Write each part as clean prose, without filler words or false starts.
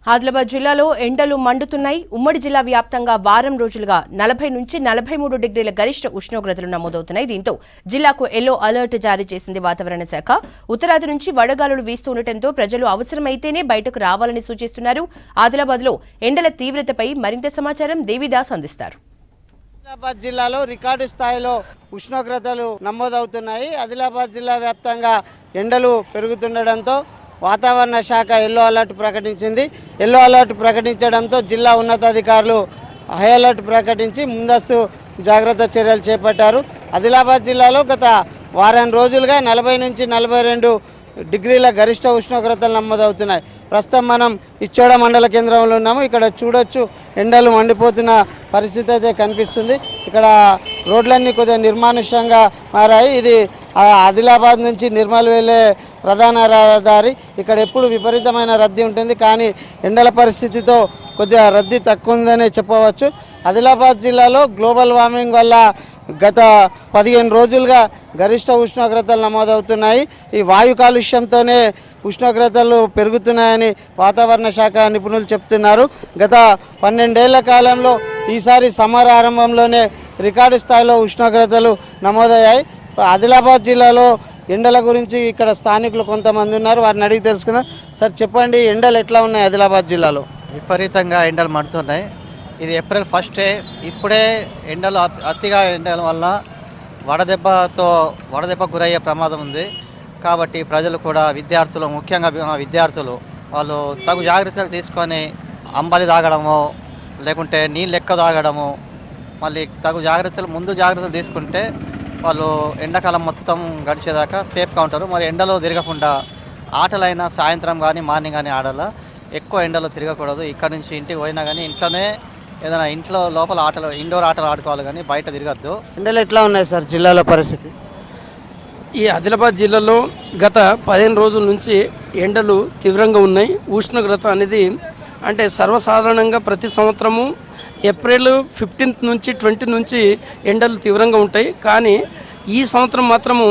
ఆదిలాబాద్ జిల్లాలో ఎండలు మండుతున్నాయి. ఉమ్మడి జిల్లా వ్యాప్తంగా వారం రోజులుగా 40 నుంచి 43 డిగ్రీల గరిష్ట ఉష్ణోగ్రతలు నమోదవుతున్నాయి. దీంతో జిల్లాకు ఎల్లో అలర్ట్ జారీ చేసింది వాతావరణ శాఖ. ఉత్తరాది నుంచి వడగాలులు వీస్తుండటంతో ప్రజలు అవసరమైతేనే బయటకు రావాలని సూచిస్తున్నారు. ఆదిలాబాద్లో ఎండల తీవ్రతపై మరింత సమాచారం దేవిదాస్ అందిస్తారు. ఆదిలాబాద్ జిల్లాలో రికార్డు స్థాయిలో ఉష్ణోగ్రతలు నమోదవుతున్నాయి. ఆదిలాబాద్ జిల్లా వ్యాప్తంగా ఎండలు పెరుగుతుండటంతో వాతావరణ శాఖ ఎల్లో అలర్ట్ ప్రకటించింది. ఎల్లో అలర్ట్ ప్రకటించడంతో జిల్లా ఉన్నతాధికారులు హై అలర్ట్ ప్రకటించి ముందస్తు జాగ్రత్త చర్యలు చేపట్టారు. ఆదిలాబాద్ జిల్లాలో గత వారం రోజులుగా 40 నుంచి 42 డిగ్రీల గరిష్ట ఉష్ణోగ్రతలు నమోదవుతున్నాయి. ప్రస్తుతం మనం ఇచ్చోడ మండల కేంద్రంలో ఉన్నాము. ఇక్కడ చూడొచ్చు ఎండలు మండిపోతున్న పరిస్థితి అయితే కనిపిస్తుంది. ఇక్కడ రోడ్లన్నీ కొద్దిగా నిర్మానుష్యంగా మారాయి. ఇది ఆదిలాబాద్ నుంచి నిర్మల్ వెళ్ళే ప్రధాన రహదారి. ఇక్కడ ఎప్పుడు విపరీతమైన రద్దీ ఉంటుంది, కానీ ఎండల పరిస్థితితో కొద్దిగా రద్దీ తక్కువ ఉందనే చెప్పవచ్చు. ఆదిలాబాద్ జిల్లాలో గ్లోబల్ వార్మింగ్ వల్ల గత 15 రోజులుగా గరిష్ట ఉష్ణోగ్రతలు నమోదవుతున్నాయి. ఈ వాయు కాలుష్యంతోనే ఉష్ణోగ్రతలు పెరుగుతున్నాయని వాతావరణ శాఖ నిపుణులు చెప్తున్నారు. గత 12 ఏళ్ల కాలంలో ఈసారి సమ్మర్ ఆరంభంలోనే రికార్డు స్థాయిలో ఉష్ణోగ్రతలు నమోదయ్యాయి. ఆదిలాబాద్ జిల్లాలో ఎండల గురించి ఇక్కడ స్థానికులు కొంతమంది ఉన్నారు, వారిని అడిగి తెలుసుకుందాం. సార్ చెప్పండి, ఎండలు ఎట్లా ఉన్నాయి ఆదిలాబాద్ జిల్లాలో? విపరీతంగా ఎండలు మండుతున్నాయి. ఇది ఏప్రిల్ 1 ఇప్పుడే ఎండలు అతిగా ఎండల వల్ల వడదెబ్బ గురయ్యే ప్రమాదం ఉంది. కాబట్టి ప్రజలు కూడా విద్యార్థులు, ముఖ్యంగా విద్యార్థులు వాళ్ళు తగు జాగ్రత్తలు తీసుకొని అంబలి తాగడము, లేకుంటే నీళ్ళు ఎక్కువ తాగడము, మళ్ళీ తగు ముందు జాగ్రత్తలు తీసుకుంటే వాళ్ళు ఎండాకాలం మొత్తం గడిచేదాకా సేఫ్గా ఉంటారు. మరి ఎండలో తిరగకుండా ఆటలైనా సాయంత్రం కానీ మార్నింగ్ కానీ ఆడాల. ఎక్కువ ఎండలో తిరగకూడదు. ఇక్కడ నుంచి ఇంటికి పోయినా కానీ ఇంట్లోనే ఏదైనా ఇంట్లో లోపల ఆటలు, ఇండోర్ ఆటలు ఆడుకోవాలి, కానీ బయట తిరగద్దు. ఎండలు ఎట్లా ఉన్నాయి సార్ జిల్లాలో పరిస్థితి? ఈ ఆదిలాబాద్ జిల్లాలో గత 15 రోజుల నుంచి ఎండలు తీవ్రంగా ఉన్నాయి. ఉష్ణోగ్రత అనేది అంటే సర్వసాధారణంగా ప్రతి సంవత్సరము ఏప్రిల్ 15 నుంచి 20 నుంచి ఎండలు తీవ్రంగా ఉంటాయి. కానీ ఈ సంవత్సరం మాత్రము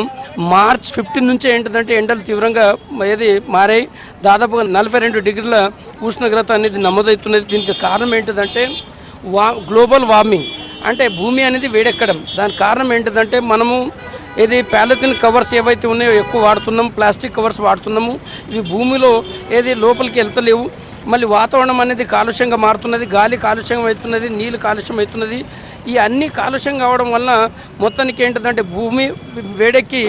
మార్చ్ 15 నుంచే ఏంటిదంటే ఎండలు తీవ్రంగా మారాయి. దాదాపుగా 42 డిగ్రీల ఉష్ణోగ్రత అనేది నమోదవుతున్నది. దీనికి కారణం ఏంటిదంటే గ్లోబల్ వార్మింగ్, అంటే భూమి అనేది వేడెక్కడం. దానికి కారణం ఏంటిదంటే మనము పాలిథిన్ కవర్స్ ఏవైతే ఉన్నాయో ఎక్కువ వాడుతున్నాము, ప్లాస్టిక్ కవర్స్ వాడుతున్నాము. ఇవి భూమిలో లోపలికి వెళ్తలేవు. మళ్ళీ వాతావరణం అనేది కాలుష్యంగా మారుతున్నది, గాలి కాలుష్యం అవుతున్నది, నీళ్ళు కాలుష్యం అవుతున్నది. ఈ అన్ని కాలుష్యం కావడం వలన మొత్తానికి ఏంటిదంటే భూమి వేడెక్కి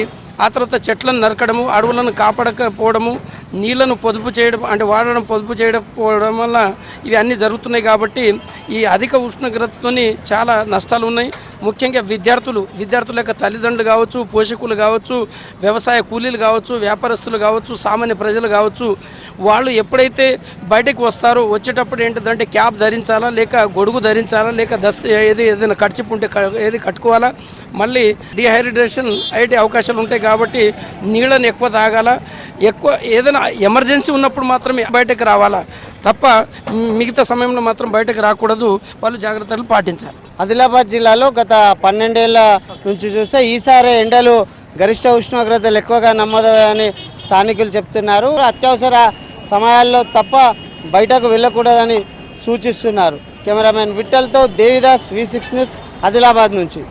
ఆ తర్వాత చెట్లను నరకడము, అడవులను కాపాడకపోవడము, నీళ్లను పొదుపు చేయడం అంటే వాడడం పొదుపు చేయకపోవడం వల్ల ఇవి అన్నీ జరుగుతున్నాయి. కాబట్టి ఈ అధిక ఉష్ణోగ్రతతో చాలా నష్టాలు ఉన్నాయి. ముఖ్యంగా విద్యార్థుల యొక్క తల్లిదండ్రులు కావచ్చు, పోషకులు కావచ్చు, వ్యవసాయ కూలీలు కావచ్చు, వ్యాపారస్తులు కావచ్చు, సామాన్య ప్రజలు కావచ్చు, వాళ్ళు ఎప్పుడైతే బయటకు వస్తారో వచ్చేటప్పుడు ఏంటిదంటే క్యాప్ ధరించాలా, లేక గొడుగు ధరించాలా, లేక ఏదైనా కర్చీప్ ఉంటే కట్టుకోవాలా. మళ్ళీ డిహైడ్రేషన్ అయ్యే అవకాశాలు ఉంటాయి. కాబట్టి నీళ్ళని ఎక్కువ తాగాల. ఎక్కువ ఏదైనా ఎమర్జెన్సీ ఉన్నప్పుడు మాత్రమే బయటకు రావాలా తప్ప మిగతా సమయంలో మాత్రం బయటకు రాకూడదు. వాళ్ళు జాగ్రత్తలు పాటించాలి. ఆదిలాబాద్ జిల్లాలో గత 12 ఏళ్ల నుంచి చూస్తే ఈసారి ఎండలు గరిష్ట ఉష్ణోగ్రతలు ఎక్కువగా నమోదయ్యాయని స్థానికులు చెప్తున్నారు. అత్యవసర సమయాల్లో తప్ప బయటకు వెళ్ళకూడదని సూచిస్తున్నారు. కెమెరామెన్ విఠల్తో దేవిదాస్, V6 న్యూస్, ఆదిలాబాద్ నుంచి.